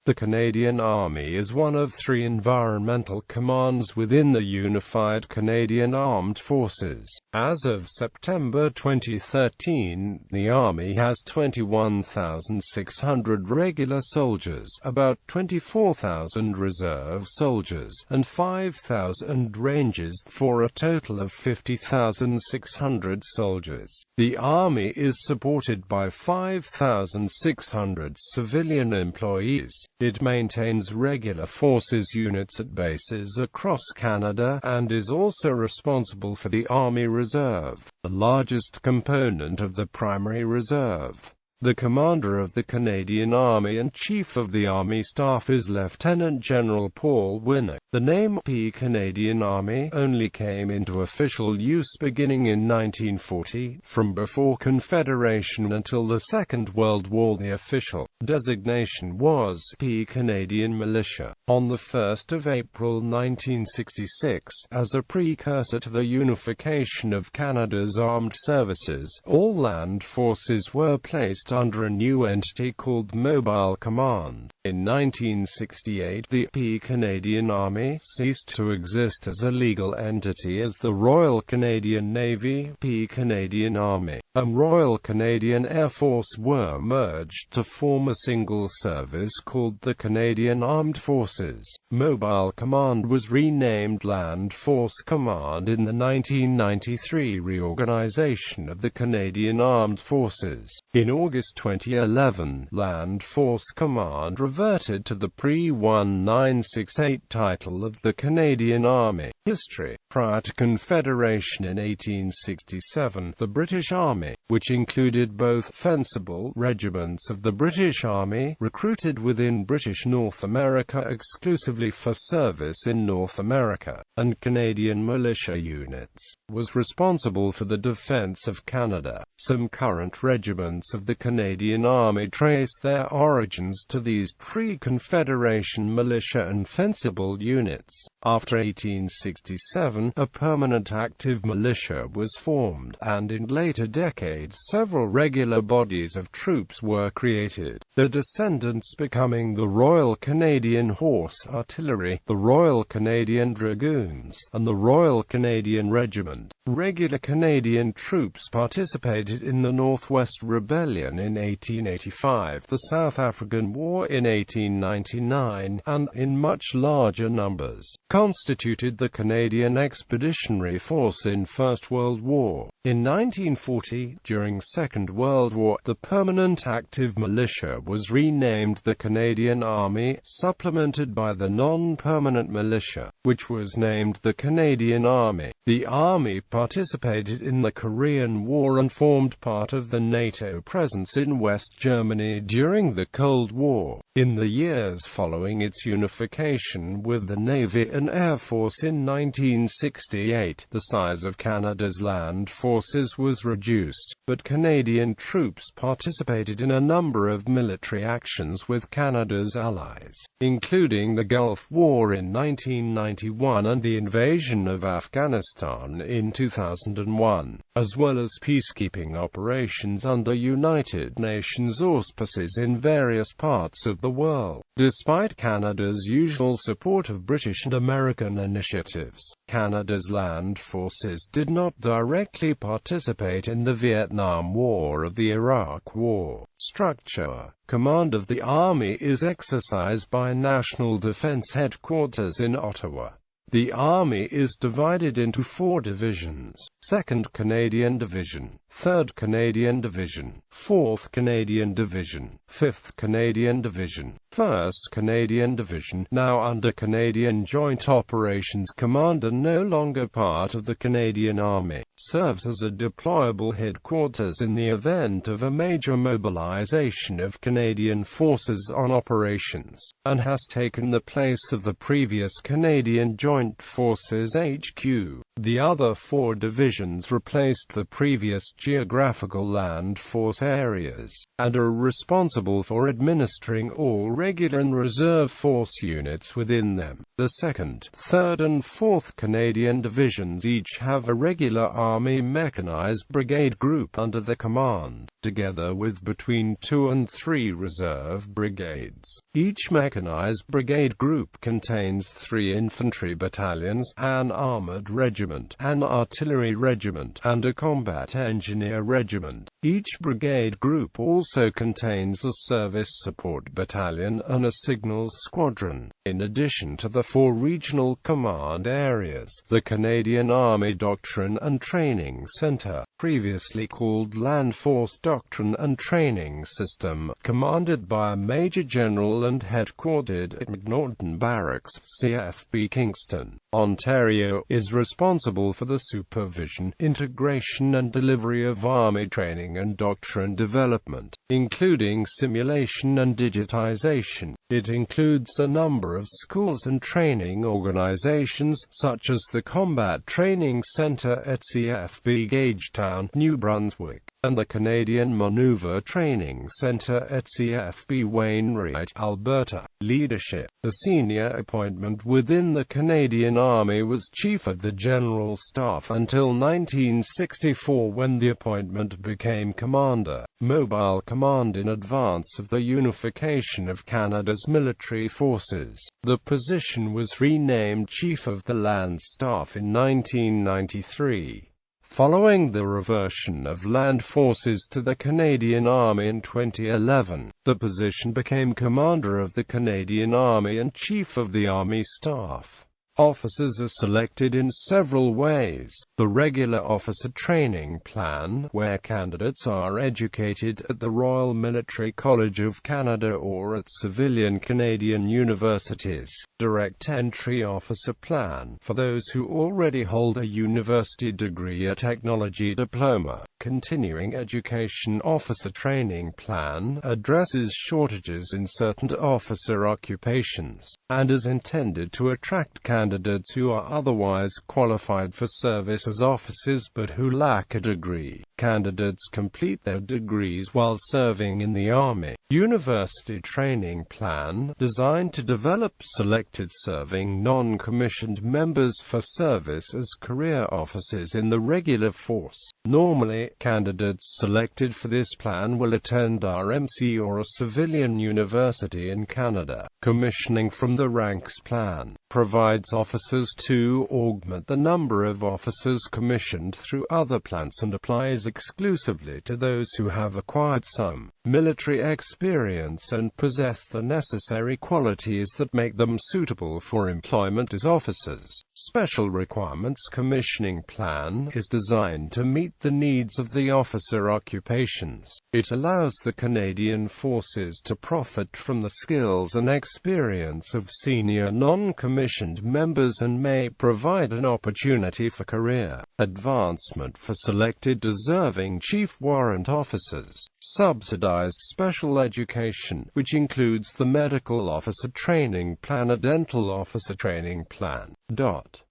The Canadian Army is one of three environmental commands within the Unified Canadian Armed Forces. As of September 2013, the Army has 21,600 regular soldiers, about 24,000 reserve soldiers, and 5,000 Rangers, for a total of 50,600 soldiers. The Army is supported by 5,600 civilian employees. It maintains regular forces units at bases across Canada, and is also responsible for the Army Reserve, the largest component of the primary reserve. The commander of the Canadian Army and Chief of the Army Staff is Lieutenant General Paul Winnick. The name Canadian Army only came into official use beginning in 1940. From before Confederation until the Second World War, the official designation was Canadian Militia. On the 1st of April 1966, as a precursor to the unification of Canada's armed services, all land forces were placed under a new entity called Mobile Command. In 1968, the Canadian Army ceased to exist as a legal entity as the Royal Canadian Navy, Canadian Army, and Royal Canadian Air Force were merged to form a single service called the Canadian Armed Forces. Mobile Command was renamed Land Force Command in the 1993 reorganization of the Canadian Armed Forces. In August 2011, Land Force Command reverted to the pre-1968 title of the Canadian Army. History. Prior to Confederation in 1867, the British Army, which included both fencible regiments of the British Army, recruited within British North America exclusively for service in North America, and Canadian militia units, was responsible for the defense of Canada. Some current regiments of the Canadian Army trace their origins to these pre-Confederation militia and fencible units. After 1867, a permanent active militia was formed, and in later decades several regular bodies of troops were created, their descendants becoming the Royal Canadian Horse Artillery, the Royal Canadian Dragoons, and the Royal Canadian Regiment. Regular Canadian troops participated in the Northwest Rebellion in 1885, the South African War in 1899, and, in much larger numbers, constituted the Canadian Expeditionary Force in First World War. In 1940, during Second World War, the permanent active militia was renamed the Canadian Army, supplemented by the non-permanent militia, which was named the Canadian Army. The Army participated in the Korean War and formed part of the NATO presence in West Germany during the Cold War. In the years following its unification with the Navy and Air Force in 1968, the size of Canada's land forces was reduced, but Canadian troops participated in a number of military actions with Canada's allies, including the Gulf War in 1991 and the invasion of Afghanistan in 2001, as well as peacekeeping operations under United Nations auspices in various parts of the world. Despite Canada's usual support of British and American initiatives, Canada's land forces did not directly participate in the Vietnam War or the Iraq War. Structure. Command of the Army is exercised by National Defence Headquarters in Ottawa. The Army is divided into 4 divisions: 2nd Canadian Division, 3rd Canadian Division, 4th Canadian Division, 5th Canadian Division, 1st Canadian Division, now under Canadian Joint Operations Command and no longer part of the Canadian Army, serves as a deployable headquarters in the event of a major mobilization of Canadian forces on operations, and has taken the place of the previous Canadian Joint Forces HQ. The other 4 divisions replaced the previous geographical land force areas, and are responsible for administering all regular and reserve force units within them. The 2nd, 3rd and 4th Canadian Divisions each have a regular Army mechanized brigade group under their command, together with between 2 and 3 reserve brigades. Each mechanized brigade group contains 3 infantry battalions, an armored regiment, an artillery regiment, and a combat engineer regiment. Each brigade group also contains a service support battalion and a signals squadron. In addition to the 4 regional command areas, the Canadian Army Doctrine and Training Centre, previously called Land Force Doctrine and Training System, commanded by a Major General and headquartered at McNaughton Barracks, CFB Kingston, Ontario, is responsible for the supervision, integration and delivery of Army training and doctrine development, including simulation and digitization. It includes a number of schools and training organizations, such as the Combat Training Centre at CFB Gagetown, New Brunswick, and the Canadian Maneuver Training Centre at CFB Wainwright, Alberta. Leadership. The senior appointment within the Canadian Army was Chief of the General Staff until 1964, when the appointment became Commander, Mobile Command in advance of the unification of Canada's military forces. The position was renamed Chief of the Land Staff in 1993. Following the reversion of land forces to the Canadian Army in 2011, the position became Commander of the Canadian Army and Chief of the Army Staff. Officers are selected in several ways. The regular officer training plan, where candidates are educated at the Royal Military College of Canada or at civilian Canadian universities. Direct entry officer plan, for those who already hold a university degree or technology diploma. Continuing education officer training plan addresses shortages in certain officer occupations, and is intended to attract candidates who are otherwise qualified for service as officers but who lack a degree. Candidates complete their degrees while serving in the Army. University training plan, designed to develop selected serving non-commissioned members for service as career officers in the regular force. Normally, candidates selected for this plan will attend RMC or a civilian university in Canada. Commissioning from the ranks plan provides officers to augment the number of officers commissioned through other plans and applies exclusively to those who have acquired some military experience and possess the necessary qualities that make them suitable for employment as officers. Special Requirements Commissioning Plan is designed to meet the needs of the officer occupations. It allows the Canadian Forces to profit from the skills and experience of senior non-commissioned members and may provide an opportunity for career advancement for selected deserving chief warrant officers. Subsidized special education, which includes the medical officer training plan and dental officer training plan.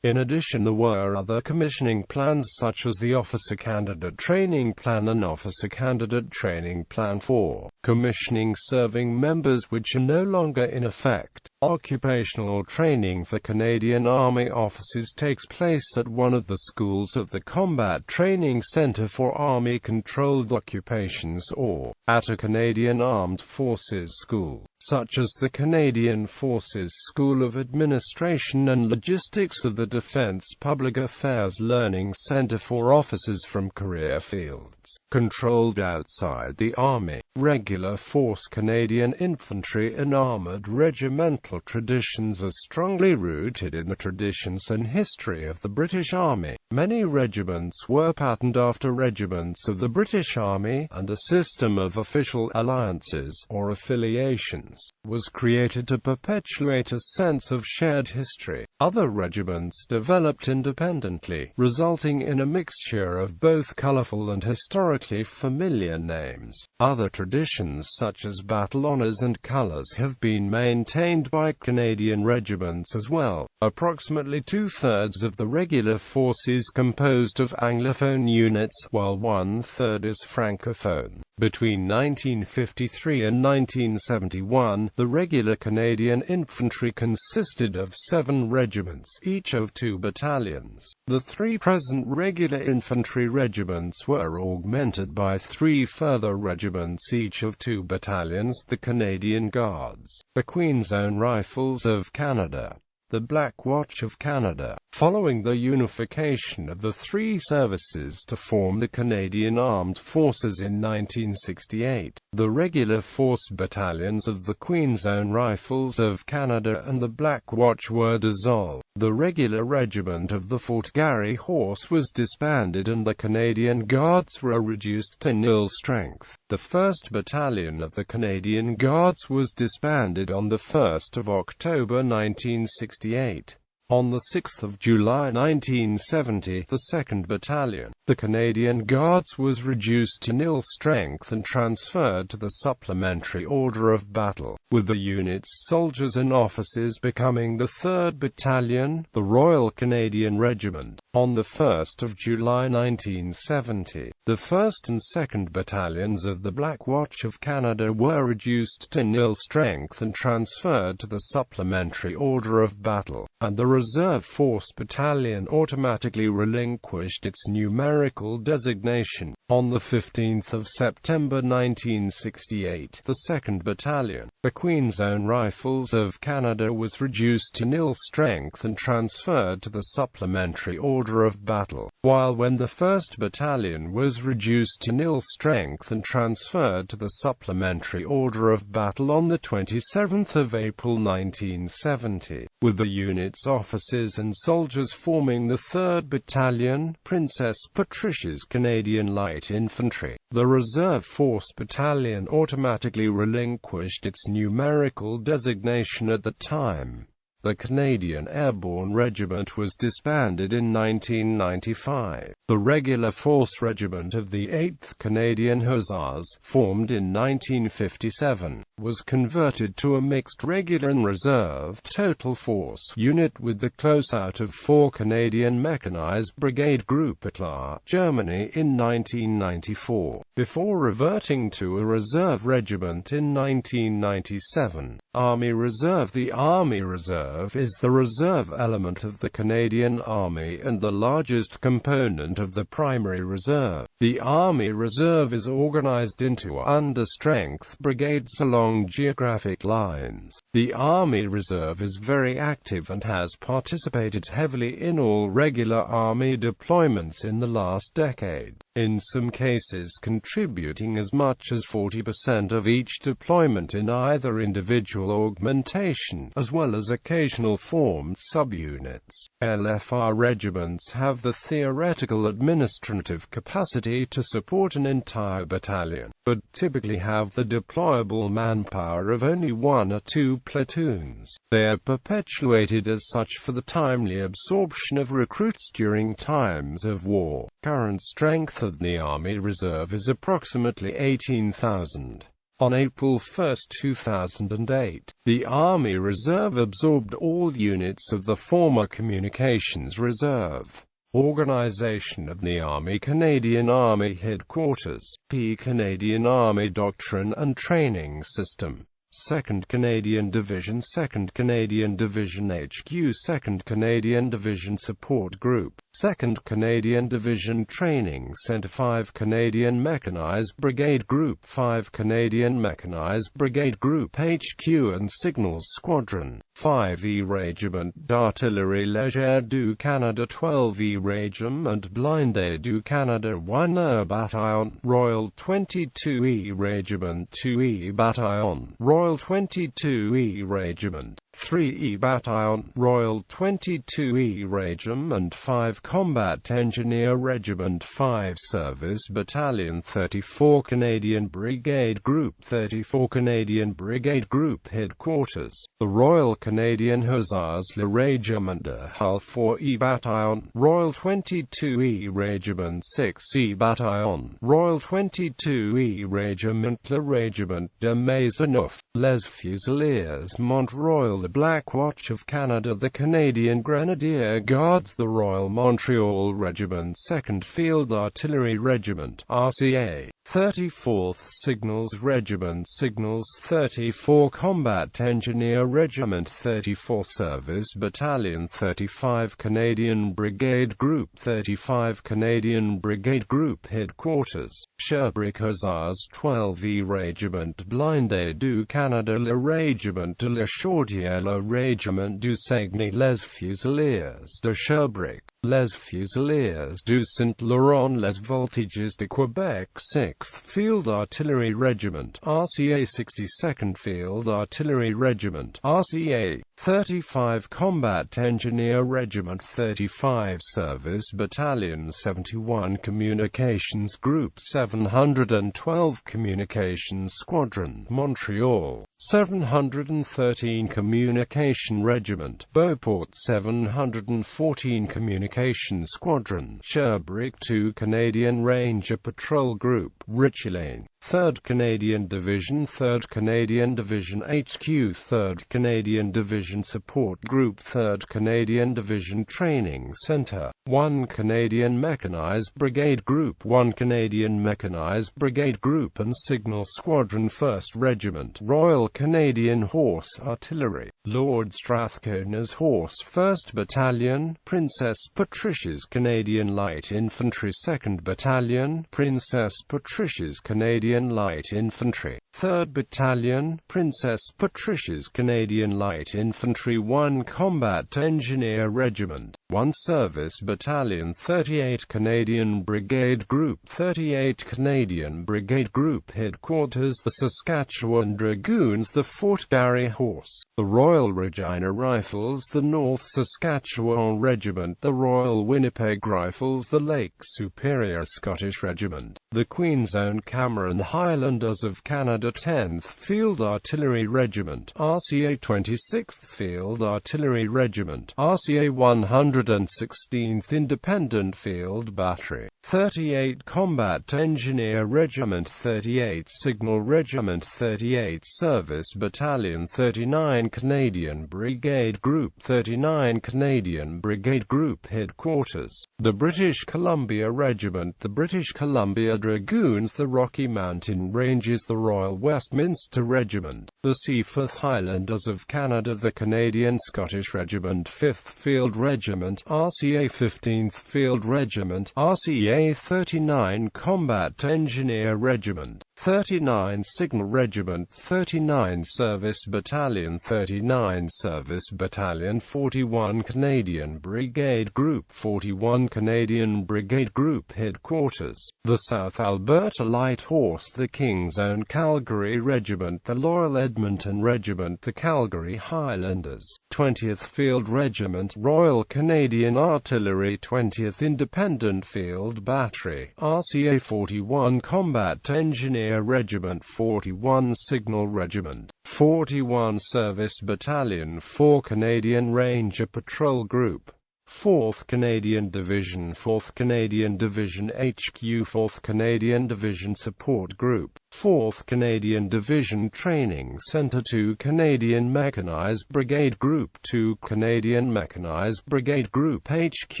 In addition, there were other commissioning plans such as the Officer Candidate Training Plan and Officer Candidate Training Plan for commissioning serving members, which are no longer in effect. Occupational training for Canadian Army officers takes place at one of the schools of the Combat Training Centre for Army-Controlled Occupations or at a Canadian Armed Forces school, such as the Canadian Forces School of Administration and Logistics of the Defence Public Affairs Learning Centre for officers from career fields controlled outside the Army. Regular force Canadian infantry and armoured regimental traditions are strongly rooted in the traditions and history of the British Army. Many regiments were patterned after regiments of the British Army, and a system of official alliances, or affiliations, was created to perpetuate a sense of shared history. Other regiments developed independently, resulting in a mixture of both colourful and historically familiar names. Other traditions such as battle honours and colours have been maintained by Canadian regiments as well. Approximately two-thirds of the regular force is composed of Anglophone units, while one-third is Francophone. Between 1953 and 1971, the regular Canadian infantry consisted of 7 regiments, each of 2 battalions. The 3 present regular infantry regiments were augmented by 3 further regiments, each of 2 battalions: the Canadian Guards, the Queen's Own Rifles of Canada, the Black Watch of Canada. Following the unification of the 3 services to form the Canadian Armed Forces in 1968, the regular force battalions of the Queen's Own Rifles of Canada and the Black Watch were dissolved. The regular regiment of the Fort Garry Horse was disbanded and the Canadian Guards were reduced to nil strength. The 1st Battalion of the Canadian Guards was disbanded on the 1st of October 1968. On the 6th of July 1970, the 2nd Battalion, the Canadian Guards, was reduced to nil strength and transferred to the Supplementary Order of Battle, with the unit's soldiers and officers becoming the 3rd Battalion, the Royal Canadian Regiment. On the 1st of July 1970, the 1st and 2nd Battalions of the Black Watch of Canada were reduced to nil strength and transferred to the Supplementary Order of Battle, and the Reserve Force Battalion automatically relinquished its numerical designation. On the 15th of September 1968, the 2nd Battalion, the Queen's Own Rifles of Canada, was reduced to nil strength and transferred to the Supplementary Order of Battle, while when the 1st Battalion was reduced to nil strength and transferred to the Supplementary Order of Battle on the 27th of April 1970, with the unit's officers and soldiers forming the 3rd Battalion, Princess Patricia's Canadian Light Infantry. The Reserve Force Battalion automatically relinquished its numerical designation at the time. The Canadian Airborne Regiment was disbanded in 1995. The Regular Force Regiment of the 8th Canadian Hussars, formed in 1957, was converted to a mixed regular and reserve total force unit with the closeout of 4 Canadian Mechanized Brigade Group at La, Germany in 1994, before reverting to a reserve regiment in 1997. Army Reserve. The Army Reserve is the reserve element of the Canadian Army and the largest component of the primary reserve. The Army Reserve is organized into understrength brigades along geographic lines. The Army Reserve is very active and has participated heavily in all regular Army deployments in the last decade, in some cases contributing as much as 40% of each deployment in either individual augmentation, as well as occasional formed subunits. LFR regiments have the theoretical administrative capacity to support an entire battalion, but typically have the deployable manpower of only 1 or 2 platoons. They are perpetuated as such for the timely absorption of recruits during times of war. Current strength of the Army Reserve is approximately 18,000. On April 1, 2008, the Army Reserve absorbed all units of the former Communications Reserve. Organization of the Army. Canadian Army Headquarters, Canadian Army Doctrine and Training System, 2nd Canadian Division, 2nd Canadian Division HQ, 2nd Canadian Division Support Group, 2nd Canadian Division Training Centre, 5 Canadian Mechanized Brigade Group, 5 Canadian Mechanized Brigade Group HQ and Signals Squadron, 5E Regiment d'Artillerie Légère du Canada, 12E Regiment Blindé du Canada, 1 Bataillon, Royal 22E Regiment, 2E Bataillon, Royal 22E Regiment, 3E Bataillon, Royal 22E Regiment, 5 Combat Engineer Regiment 5 Service Battalion 34 Canadian Brigade Group 34 Canadian Brigade Group Headquarters, the Royal Canadian Hussars Le Régiment de Hull 4E Bataillon, Royal 22E Regiment 6E Bataillon, Royal 22E Regiment Le Régiment de Maisonneuve, Les Fusiliers Mont Royal, the Black Watch of Canada, the Canadian Grenadier Guards, the Royal Montreal Regiment 2nd Field Artillery Regiment, RCA, 34th Signals Regiment Signals 34 Combat Engineer Regiment 34 Service Battalion 35 Canadian Brigade Group 35 Canadian Brigade Group Headquarters, Sherbrooke Hussars 12E Regiment Blindé du Canada, Le Régiment de la Chaudière, Le Régiment du Saguenay, Les Fusiliers de Sherbrooke, Les Fusiliers du Saint-Laurent, Les Voltigeurs de Quebec, 6th Field Artillery Regiment, RCA 62nd Field Artillery Regiment, RCA, 35 Combat Engineer Regiment 35 Service Battalion 71 Communications Group 712 Communications Squadron, Montreal, 713 Communication Regiment, Beauport 714 Communication Squadron, Sherbrooke 2 Canadian Ranger Patrol Group, Richelane, 3rd Canadian Division 3rd Canadian Division HQ 3rd Canadian Division Support Group 3rd Canadian Division Training Centre, 1 Canadian Mechanized Brigade Group 1 Canadian Mechanized Brigade Group and Signal Squadron 1st Regiment, Royal Canadian Horse Artillery, Lord Strathcona's Horse 1st Battalion, Princess Patricia's Canadian Light Infantry 2nd Battalion, Princess Patricia's Canadian Light Infantry, 3rd Battalion, Princess Patricia's Canadian Light Infantry 1 Combat Engineer Regiment, 1 Service Battalion 38 Canadian Brigade Group 38 Canadian Brigade Group Headquarters, the Saskatchewan Dragoons, the Fort Garry Horse, the Royal Regina Rifles, the North Saskatchewan Regiment, the Royal Winnipeg Rifles, the Lake Superior Scottish Regiment, the Queen's Own Cameron Highlanders of Canada 10th Field Artillery Regiment, RCA 26th Field Artillery Regiment, RCA 116th Independent Field Battery, 38 Combat Engineer Regiment 38 Signal Regiment 38 Service Battalion 39 Canadian Brigade Group 39 Canadian Brigade Group Headquarters, the British Columbia Regiment, the British Columbia Dragoons, the Rocky Mountain Ranges, the Royal Westminster Regiment, the Seaforth Highlanders of Canada, the Canadian Scottish Regiment 5th Field Regiment, RCA 15th Field Regiment, RCA 39 Combat Engineer Regiment, 39 Signal Regiment, 39 Service Battalion, 39 Service Battalion, 41 Canadian Brigade Group, 41 Canadian Brigade Group Headquarters, the South Alberta Light Horse, the King's Own Calgary Regiment, the Loyal Edmonton Regiment, the Calgary Highlanders, 20th Field Regiment, Royal Canadian Artillery, 20th Independent Field Battery, RCA 41 Combat Engineer Regiment, 41 Signal Regiment, 41 Service Battalion, 4 Canadian Ranger Patrol Group, 4th Canadian Division, 4th Canadian Division HQ, 4th Canadian Division Support Group, 4th Canadian Division Training Centre, 2 Canadian Mechanized Brigade Group, 2 Canadian Mechanized Brigade Group HQ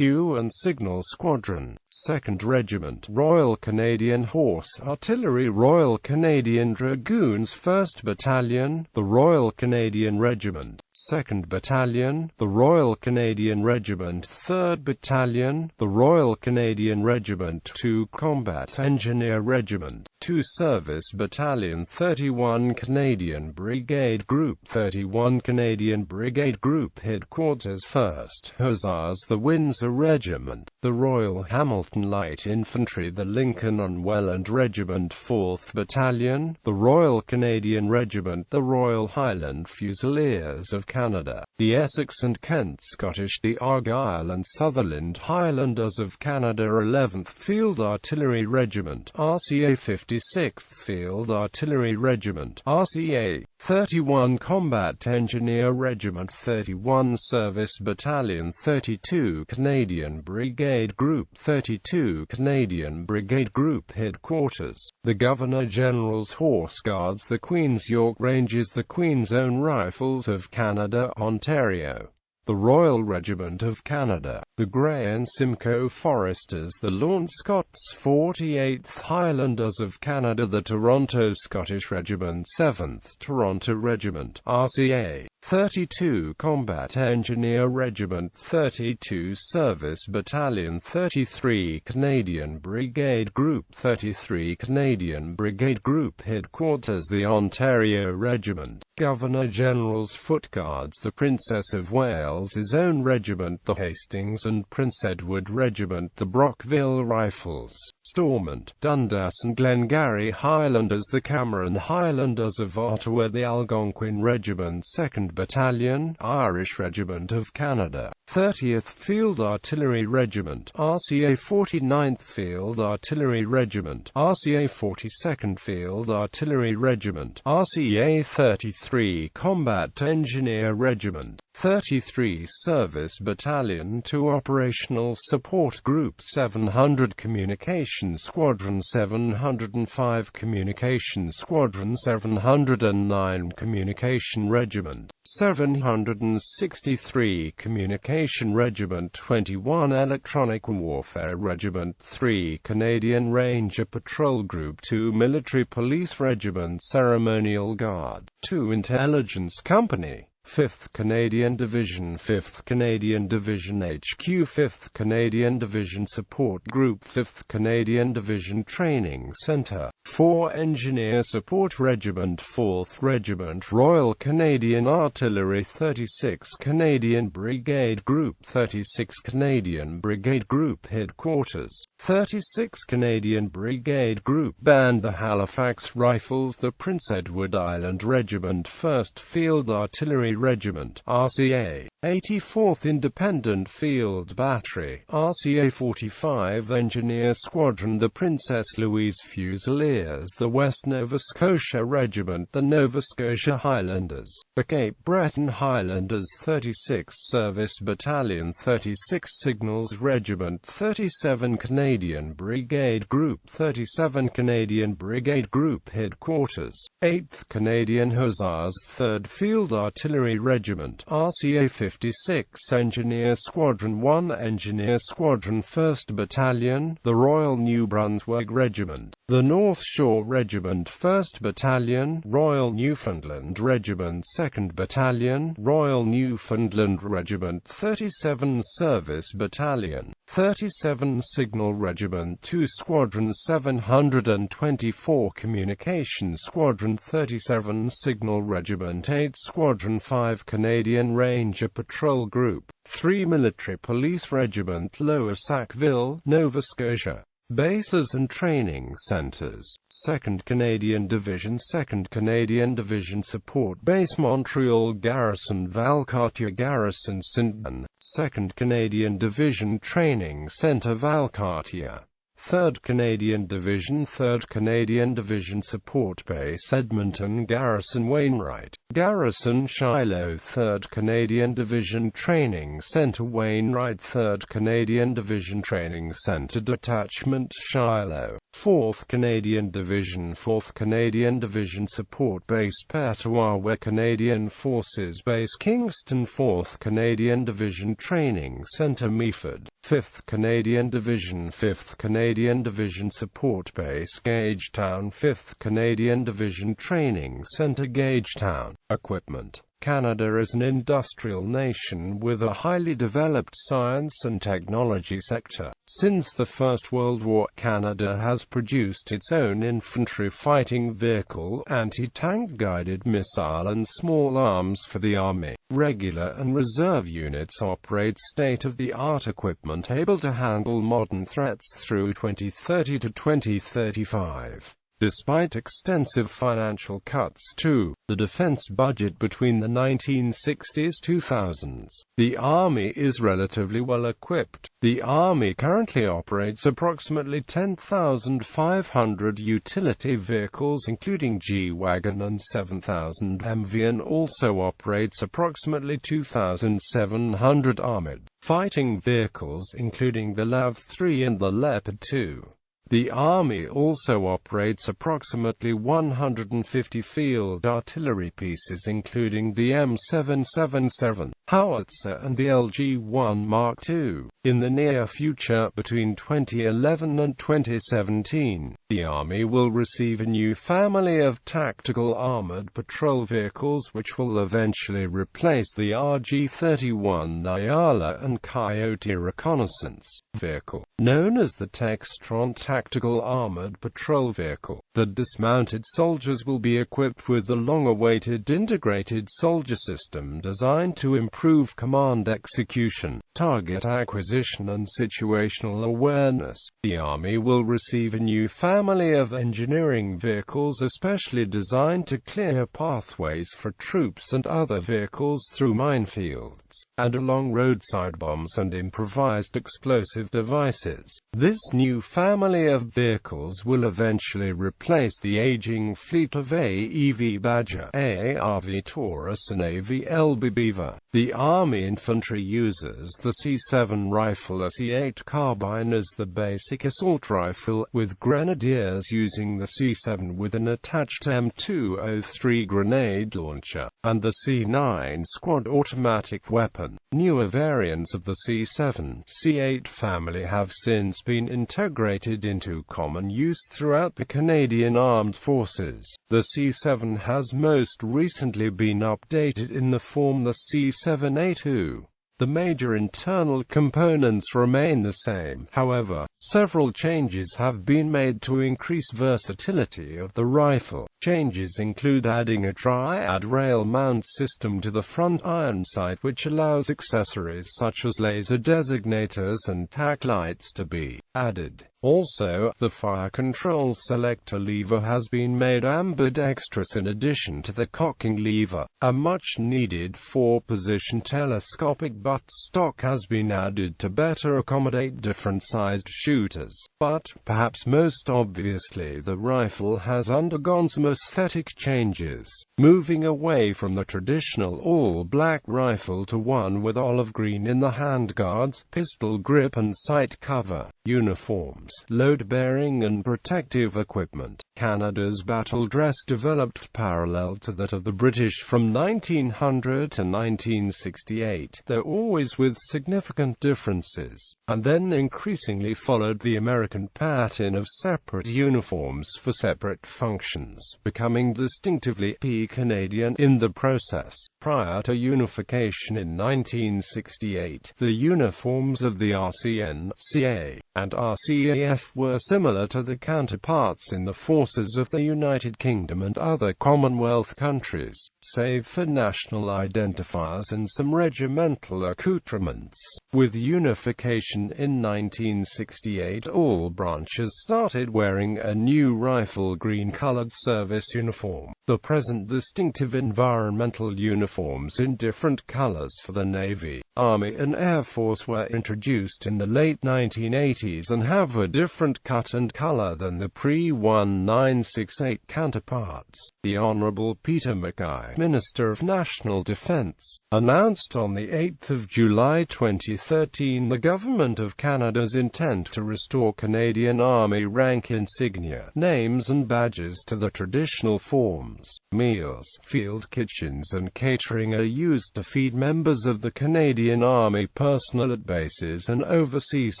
and Signal Squadron, 2nd Regiment, Royal Canadian Horse Artillery, Royal Canadian Dragoons 1st Battalion, the Royal Canadian Regiment, 2nd Battalion, the Royal Canadian Regiment, 3rd Battalion, the Royal Canadian Regiment, 2 Combat Engineer Regiment, 2 Service Battalion, 31 Canadian Brigade Group, 31 Canadian Brigade Group Headquarters, 1st Hussars, the Windsor Regiment, the Royal Hamilton Light Infantry, the Lincoln and Welland Regiment, 4th Battalion, the Royal Canadian Regiment, the Royal Highland Fusiliers of of Canada, the Essex and Kent Scottish, the Argyll and Sutherland Highlanders of Canada, 11th Field Artillery Regiment, RCA 56th Field Artillery Regiment, RCA 31 Combat Engineer Regiment, 31 Service Battalion, 32 Canadian Brigade Group, 32 Canadian Brigade Group Headquarters, the Governor-General's Horse Guards, the Queen's York Rangers, the Queen's Own Rifles of Canada, Ontario, the Royal Regiment of Canada, the Grey and Simcoe Foresters, the Lawrence Scots 48th Highlanders of Canada, the Toronto Scottish Regiment, 7th Toronto Regiment, RCA 32 Combat Engineer Regiment, 32 Service Battalion, 33 Canadian Brigade Group, 33 Canadian Brigade Group Headquarters, the Ontario Regiment, Governor-General's Foot Guards, the Princess of Wales's Own Regiment, the Hastings and Prince Edward Regiment, the Brockville Rifles, Stormont, Dundas and Glengarry Highlanders, the Cameron Highlanders of Ottawa, the Algonquin Regiment, 2nd Battalion, Irish Regiment of Canada, 30th Field Artillery Regiment, RCA 49th Field Artillery Regiment, RCA 42nd Field Artillery Regiment, RCA 33 Combat Engineer Regiment, 33 Service Battalion, 2 Operational Support Group, 700 Communication Squadron, 705 Communication Squadron, 709 Communication Regiment, 763 Communication Regiment, 21 Electronic Warfare Regiment, 3 Canadian Ranger Patrol Group, 2 Military Police Regiment, Ceremonial Guard, 2 Intelligence Company, 5th Canadian Division, 5th Canadian Division HQ, 5th Canadian Division Support Group, 5th Canadian Division Training Centre, 4 Engineer Support Regiment, 4th Regiment Royal Canadian Artillery, 36 Canadian Brigade Group, 36 Canadian Brigade Group Headquarters, 36 Canadian Brigade Group Band, the Halifax Rifles, the Prince Edward Island Regiment, 1st Field Artillery Regiment, RCA 84th Independent Field Battery, RCA 45 Engineer Squadron, the Princess Louise Fusiliers, the West Nova Scotia Regiment, the Nova Scotia Highlanders, the Cape Breton Highlanders, 36th Service Battalion, 36 Signals Regiment, 37 Canadian Brigade Group, 37 Canadian Brigade Group Headquarters, 8th Canadian Hussars, 3rd Field Artillery Regiment, RCA 56 Engineer Squadron, 1 Engineer Squadron, 1st Battalion, the Royal New Brunswick Regiment, the North Shore Regiment, 1st Battalion, Royal Newfoundland Regiment, 2nd Battalion, Royal Newfoundland Regiment, 37 Service Battalion, 37 Signal Regiment, 2 Squadrons, 724 Communication Squadron, 37 Signal Regiment, 8 Squadron, 5 Canadian Ranger Patrol Group, 3 Military Police Regiment, Lower Sackville, Nova Scotia. Bases and Training Centres, 2nd Canadian Division, 2nd Canadian Division Support Base Montreal Garrison, Valcartier Garrison, Saint-Anne, 2nd Canadian Division Training Centre, Valcartier, 3rd Canadian Division, 3rd Canadian Division Support Base Edmonton Garrison, Wainwright Garrison, Shiloh, 3rd Canadian Division Training Centre, Wainwright, 3rd Canadian Division Training Centre Detachment, Shiloh, 4th Canadian Division, 4th Canadian Division Support Base Petawawa Canadian Forces Base Kingston, 4th Canadian Division Training Centre, Meaford, 5th Canadian Division, 5th Canadian Division Support Base Gagetown, 5th Canadian Division Training Centre, Gagetown. Equipment. Canada is an industrial nation with a highly developed science and technology sector. Since the First World War, Canada has produced its own infantry fighting vehicle, anti-tank guided missile and small arms for the Army. Regular and reserve units operate state-of-the-art equipment able to handle modern threats through 2030 to 2035. Despite extensive financial cuts to the defense budget between the 1960s-2000s, the Army is relatively well equipped. The Army currently operates approximately 10,500 utility vehicles including G-Wagon and 7,000 MV, and also operates approximately 2,700 armored fighting vehicles including the LAV-3 and the Leopard 2. The Army also operates approximately 150 field artillery pieces including the M777 howitzer and the LG-1 Mark II. In the near future, between 2011 and 2017, the Army will receive a new family of tactical armored patrol vehicles which will eventually replace the RG-31 Nyala and Coyote reconnaissance vehicle, known as the Textron Tactical Armored Patrol Vehicle. The dismounted soldiers will be equipped with the long-awaited integrated soldier system designed to improve command execution, target acquisition and situational awareness. The Army will receive a new family of engineering vehicles especially designed to clear pathways for troops and other vehicles through minefields, and along roadside bombs and improvised explosive devices. This new family of vehicles will eventually replace the aging fleet of AEV Badger, AARV Taurus and AVLB Beaver. The Army infantry uses the C7 rifle, a C8 carbine as the basic assault rifle, with grenadiers using the C7 with an attached M203 grenade launcher, and the C9 squad automatic weapon. Newer variants of the C7, C8 family have since been integrated into common use throughout the Canadian Armed Forces. The C7 has most recently been updated in the form the C7A2. The major internal components remain the same. However, several changes have been made to increase versatility of the rifle. Changes include adding a triad rail mount system to the front iron sight, which allows accessories such as laser designators and tack lights to be added. Also, the fire control selector lever has been made ambidextrous in addition to the cocking lever. A much-needed 4-position telescopic buttstock has been added to better accommodate different-sized shooters. But, perhaps most obviously, the rifle has undergone some aesthetic changes, moving away from the traditional all-black rifle to one with olive green in the handguards, pistol grip and sight cover. Uniforms, load-bearing and protective equipment. Canada's battle dress developed parallel to that of the British from 1900 to 1968, though always with significant differences, and then increasingly followed the American pattern of separate uniforms for separate functions, becoming distinctively Canadian in the process. Prior to unification in 1968, the uniforms of the RCN, CA, and RCAF were similar to the counterparts in the forces of the United Kingdom and other Commonwealth countries, save for national identifiers and some regimental accoutrements. With unification in 1968, all branches started wearing a new rifle green-colored service uniform. The present distinctive environmental uniforms in different colors for the Navy, Army and Air Force were introduced in the late 1980s and have a different cut and color than the pre-1968 counterparts. The Honorable Peter Mackay, Minister of National Defense, announced on the 8th of July 2013 the Government of Canada's intent to restore Canadian Army rank insignia, names and badges to the traditional forms. Meals, field kitchens and catering are used to feed members of the Canadian Army personnel at bases and overseas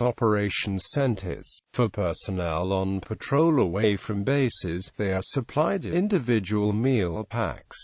operations centers. For personnel on patrol away from bases, they are supplied individual meal packs.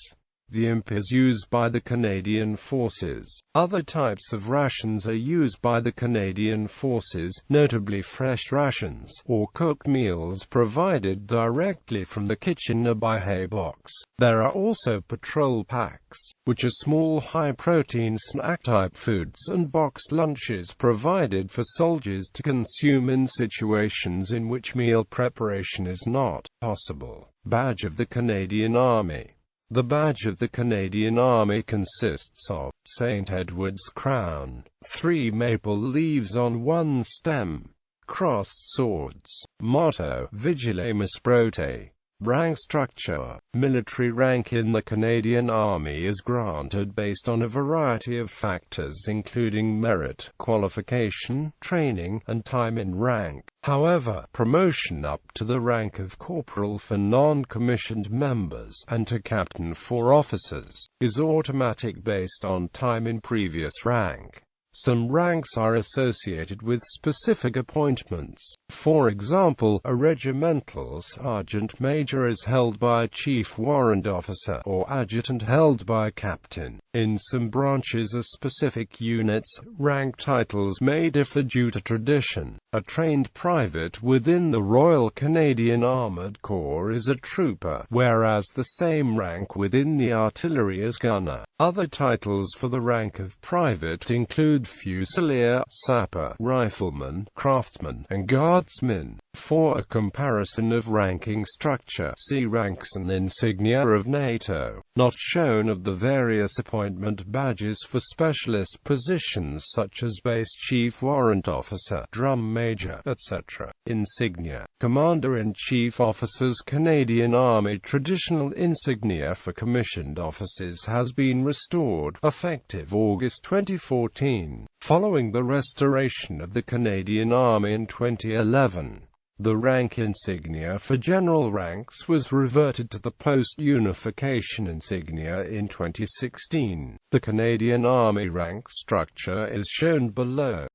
The imp is used by the Canadian Forces. Other types of rations are used by the Canadian Forces, notably fresh rations, or cooked meals provided directly from the kitchen or by hay box. There are also patrol packs, which are small high-protein snack-type foods and boxed lunches provided for soldiers to consume in situations in which meal preparation is not possible. Badge of the Canadian Army. The badge of the Canadian Army consists of St. Edward's crown, 3 maple leaves on 1 stem, crossed swords, motto, Vigilemus Prote. Rank structure. Military rank in the Canadian Army is granted based on a variety of factors including merit, qualification, training, and time in rank. However, promotion up to the rank of corporal for non-commissioned members, and to captain for officers, is automatic based on time in previous rank. Some ranks are associated with specific appointments. For example, a regimental sergeant major is held by a chief warrant officer, or adjutant held by a captain. In some branches of specific units, rank titles may differ due to tradition. A trained private within the Royal Canadian Armoured Corps is a trooper, whereas the same rank within the artillery is gunner. Other titles for the rank of private include fusilier, sapper, rifleman, craftsman, and guardsman. For a comparison of ranking structure, see ranks and insignia of NATO. Not shown of the various appointment badges for specialist positions such as base chief warrant officer, drum major, etc. Insignia. Commander-in-Chief Officers. Canadian Army traditional insignia for commissioned officers has been restored, effective August 2014, following the restoration of the Canadian Army in 2011. The rank insignia for general ranks was reverted to the post-unification insignia in 2016. The Canadian Army rank structure is shown below.